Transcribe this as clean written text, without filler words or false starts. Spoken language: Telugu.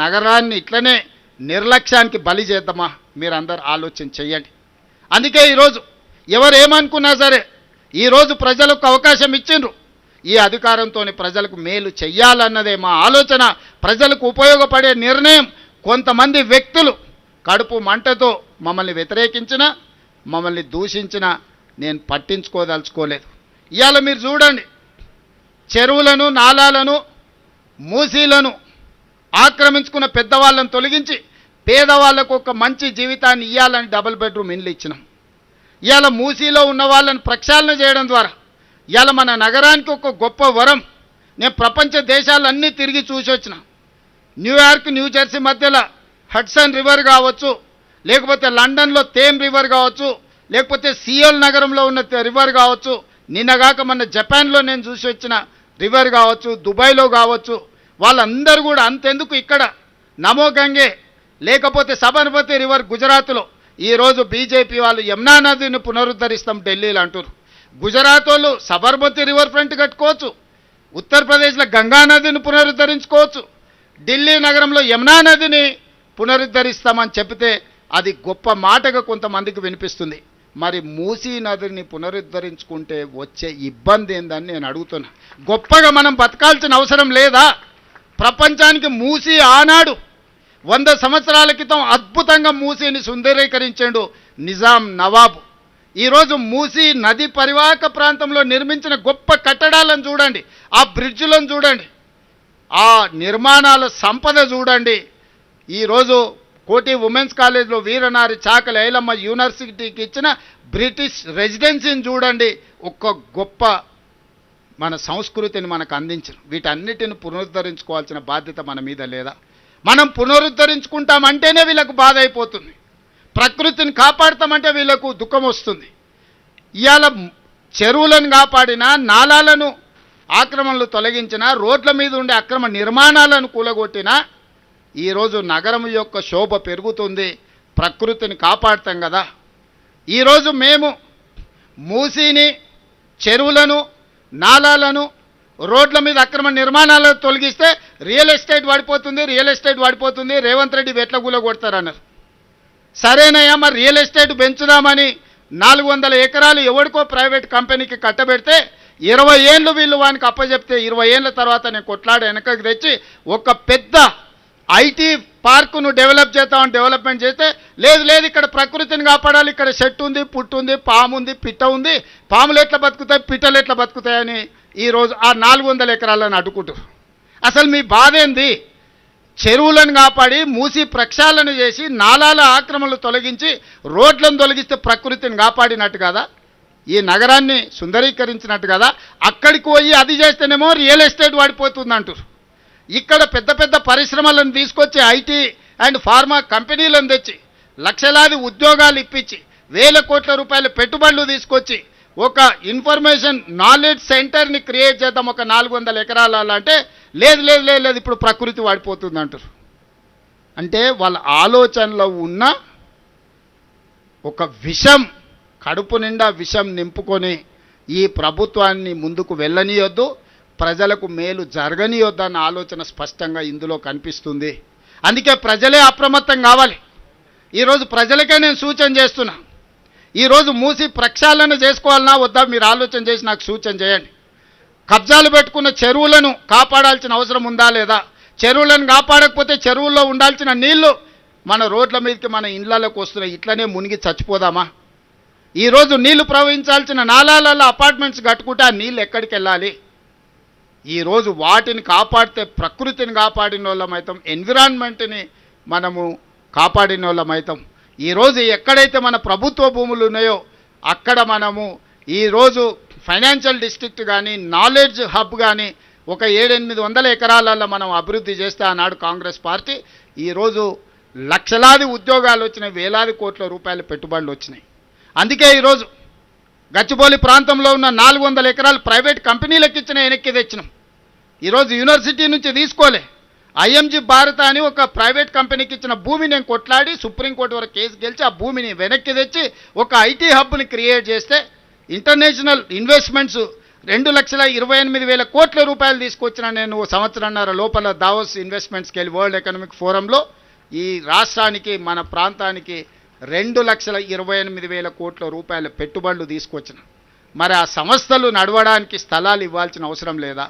నగరాన్ని ఇట్లనే నిర్లక్ష్యానికి బలి చేద్దామా? మీరందరూ ఆలోచన చెయ్యండి. అందుకే ఈరోజు ఎవరు ఏమనుకున్నా సరే ఈరోజు ప్రజలకు అవకాశం ఇచ్చిండ్రు. ఈ అధికారంతో ప్రజలకు మేలు చెయ్యాలన్నదే మా ఆలోచన. ప్రజలకు ఉపయోగపడే నిర్ణయం. కొంతమంది వ్యక్తులు కడుపు మంటతో మమ్మల్ని వ్యతిరేకించినా, మమ్మల్ని దూషించినా నేను పట్టించుకోదలుచుకోలేదు. ఇవాళ మీరు చూడండి, చెరువులను, నాలాలను, మూసీలను ఆక్రమించుకున్న పెద్దవాళ్ళను తొలగించి పేదవాళ్లకు ఒక మంచి జీవితాన్ని ఇవ్వాలని డబుల్ బెడ్రూమ్ ఇండ్లు ఇచ్చినాం. ఇవాళ మూసీలో ఉన్న వాళ్ళని ప్రక్షాళన చేయడం ద్వారా ఇవాళ మన నగరానికి ఒక గొప్ప వరం. నేను ప్రపంచ దేశాలన్నీ తిరిగి చూసి వచ్చిన. న్యూయార్క్, న్యూజెర్సీ మధ్యలో హడ్సన్ రివర్ కావచ్చు, లేకపోతే లండన్లో థేమ్ రివర్ కావచ్చు, లేకపోతే సియోల్ నగరంలో ఉన్న రివర్ కావచ్చు, నిన్నగాక మన జపాన్లో నేను చూసి వచ్చిన రివర్ కావచ్చు, దుబాయ్లో కావచ్చు. వాళ్ళందరూ కూడా అంతెందుకు ఇక్కడ నమో గంగే లేకపోతే సబర్మతి రివర్ గుజరాత్లో ఈరోజు బీజేపీ వాళ్ళు యమునా నదిని పునరుద్ధరిస్తాం ఢిల్లీలో అంటారు. గుజరాత్ వాళ్ళు సబర్మతి రివర్ ఫ్రంట్ కట్టుకోవచ్చు, ఉత్తరప్రదేశ్లో గంగా నదిని పునరుద్ధరించుకోవచ్చు, ఢిల్లీ నగరంలో యమునా నదిని పునరుద్ధరిస్తామని చెప్తే అది గొప్ప మాటగా కొంతమందికి వినిపిస్తుంది. మరి మూసీ నదిని పునరుద్ధరించుకుంటే వచ్చే ఇబ్బంది ఏందని నేను అడుగుతున్నా. గొప్పగా మనం బతకాల్సిన అవసరం లేదా? ప్రపంచానికి మూసీ ఆనాడు 100 సంవత్సరాల క్రితం అద్భుతంగా మూసీని సుందరీకరించాడు నిజాం నవాబు. ఈరోజు మూసీ నది పరివాహక ప్రాంతంలో నిర్మించిన గొప్ప కట్టడాలను చూడండి, ఆ బ్రిడ్జ్లను చూడండి, ఆ నిర్మాణాల సంపద చూడండి. ఈరోజు కోటి ఉమెన్స్ కాలేజ్లో వీరనారి చాకలి ఐలమ్మ యూనివర్సిటీకి ఇచ్చిన బ్రిటిష్ రెసిడెన్సీని చూడండి. ఒక్క గొప్ప మన సంస్కృతిని మనకు అందించిన వీటన్నిటిని పునరుద్ధరించుకోవాల్సిన బాధ్యత మన మీద లేదా? మనం పునరుద్ధరించుకుంటామంటేనే వీళ్ళకు బాధ అయిపోతుంది. ప్రకృతిని కాపాడతామంటే వీళ్ళకు దుఃఖం వస్తుంది. ఇవాళ చెరువులను కాపాడినా, నాలాలను ఆక్రమణలు తొలగించినా, రోడ్ల మీద ఉండే అక్రమ నిర్మాణాలను కూలగొట్టినా ఈరోజు నగరం యొక్క శోభ పెరుగుతుంది. ప్రకృతిని కాపాడతాం కదా. ఈరోజు మేము మూసీని, చెరువులను, నాలాలను, రోడ్ల మీద అక్రమ నిర్మాణాలను తొలగిస్తే రియల్ ఎస్టేట్ పడిపోతుంది, రేవంత్ రెడ్డి వెట్ల కూలగొడతారన్నారు. సరేనయ్యా, మరి రియల్ ఎస్టేట్ పెంచుదామని 400 ఎకరాలు ఎవరికో ప్రైవేట్ కంపెనీకి కట్టబెడితే 20 ఏళ్ళు వీళ్ళు వానికి అప్పచెప్తే 20 ఏళ్ళ తర్వాత నేను కొట్లాడి వెనకకి తెచ్చి ఒక పెద్ద ఐటీ పార్కును డెవలప్మెంట్ చేస్తే లేదు ఇక్కడ ప్రకృతిని కాపాడాలి, ఇక్కడ చెట్టు ఉంది, పుట్టు ఉంది, పాము ఉంది, పిట్ట ఉంది, పాములు ఎట్లా బతుకుతాయి, పిట్టలు ఎట్లా బతుకుతాయని ఈరోజు ఆ 400 ఎకరాలను అడ్డుకుంటారు. అసలు మీ బాధ ఏంది? చెరువులను కాపాడి మూసి ప్రక్షాళన చేసి నాలాల ఆక్రమణలు తొలగించి రోడ్లను తొలగిస్తే ప్రకృతిని కాపాడినట్టు కదా, ఈ నగరాన్ని సుందరీకరించినట్టు కదా. అక్కడికి పోయి అది చేస్తేనేమో రియల్ ఎస్టేట్ పడిపోతుంది అంటారు. ఇక్కడ పెద్ద పెద్ద పరిశ్రమలను తీసుకొచ్చి ఐటీ అండ్ ఫార్మా కంపెనీలను తెచ్చి లక్షలాది ఉద్యోగాలు ఇప్పించి 1000 కోట్ల రూపాయల పెట్టుబడులు తీసుకొచ్చి ఒక ఇన్ఫర్మేషన్ నాలెడ్జ్ సెంటర్ని క్రియేట్ చేద్దాం ఒక 400 ఎకరాలలో అంటే లేదు ఇప్పుడు ప్రకృతి వాడిపోతుంది అంటారు. అంటే వాళ్ళ ఆలోచనలో ఉన్న ఒక విషం, కడుపు నిండా విషం నింపుకొని ఈ ప్రభుత్వాన్ని ముందుకు వెళ్ళనీయొద్దు, ప్రజలకు మేలు జరగనీయొద్దు అన్న ఆలోచన స్పష్టంగా ఇందులో కనిపిస్తుంది. అందుకే ప్రజలే అప్రమత్తం కావాలి. ఈరోజు ప్రజలకే నేను సూచన చేస్తున్నా. ఈరోజు మూసి ప్రక్షాళన చేసుకోవాలన్నా వద్దా మీరు ఆలోచన చేసి నాకు సూచన చేయండి. కబ్జాలు పెట్టుకున్న చెరువులను కాపాడాల్సిన అవసరం ఉందా లేదా? చెరువులను కాపాడకపోతే చెరువుల్లో ఉండాల్సిన నీళ్లు మన రోడ్ల మీదకి, మన ఇండ్లలోకి వస్తున్నాయి. ఇట్లనే మునిగి చచ్చిపోదామా? ఈరోజు నీళ్లు ప్రవహించాల్సిన నాలాలలో అపార్ట్మెంట్స్ కట్టుకుంటే ఆ నీళ్ళు ఎక్కడికి వెళ్ళాలి? ఈరోజు వాటిని కాపాడితే ప్రకృతిని కాపాడిన వాళ్ళమవుతాం, ఎన్విరాన్మెంట్ని మనము కాపాడిన వాళ్ళమవుతాం. ఈరోజు ఎక్కడైతే మన ప్రభుత్వ భూములు ఉన్నాయో అక్కడ మనము ఈరోజు ఫైనాన్షియల్ డిస్ట్రిక్ట్ కానీ, నాలెడ్జ్ హబ్ కానీ ఒక 700-800 ఎకరాలలో మనం అభివృద్ధి చేస్తే ఆనాడు కాంగ్రెస్ పార్టీ ఈరోజు లక్షలాది ఉద్యోగాలు వచ్చినాయి, వేలాది కోట్ల రూపాయల పెట్టుబడులు వచ్చినాయి. అందుకే ఈరోజు గచ్చిబౌలి ప్రాంతంలో ఉన్న 400 ఎకరాలు ప్రైవేట్ కంపెనీలకు ఇచ్చిన వెనక్కి తెచ్చినాం. ఈరోజు యూనివర్సిటీ నుంచి తీసుకోలే, ఐఎంజీ భారత అని ఒక ప్రైవేట్ కంపెనీకి ఇచ్చిన భూమి నేను కొట్లాడి సుప్రీంకోర్టు వరకు కేసు గెలిచి ఆ భూమిని వెనక్కి తెచ్చి ఒక ఐటీ హబ్ని క్రియేట్ చేస్తే ఇంటర్నేషనల్ ఇన్వెస్ట్మెంట్స్ 2,28,000 కోట్ల రూపాయలు తీసుకొచ్చిన నేను సంవత్సరంన్నర లోపల దావోస్ ఇన్వెస్ట్మెంట్స్కి వెళ్ళి వరల్డ్ ఎకనామిక్ ఫోరంలో ఈ రాష్ట్రానికి మన ప్రాంతానికి 2,28,000 కోట్ల రూపాయల పెట్టుబడులు తీసుకొచ్చిన. మరి ఆ సంస్థలు నడవడానికి స్థలాలు ఇవ్వాల్సిన అవసరం లేదా?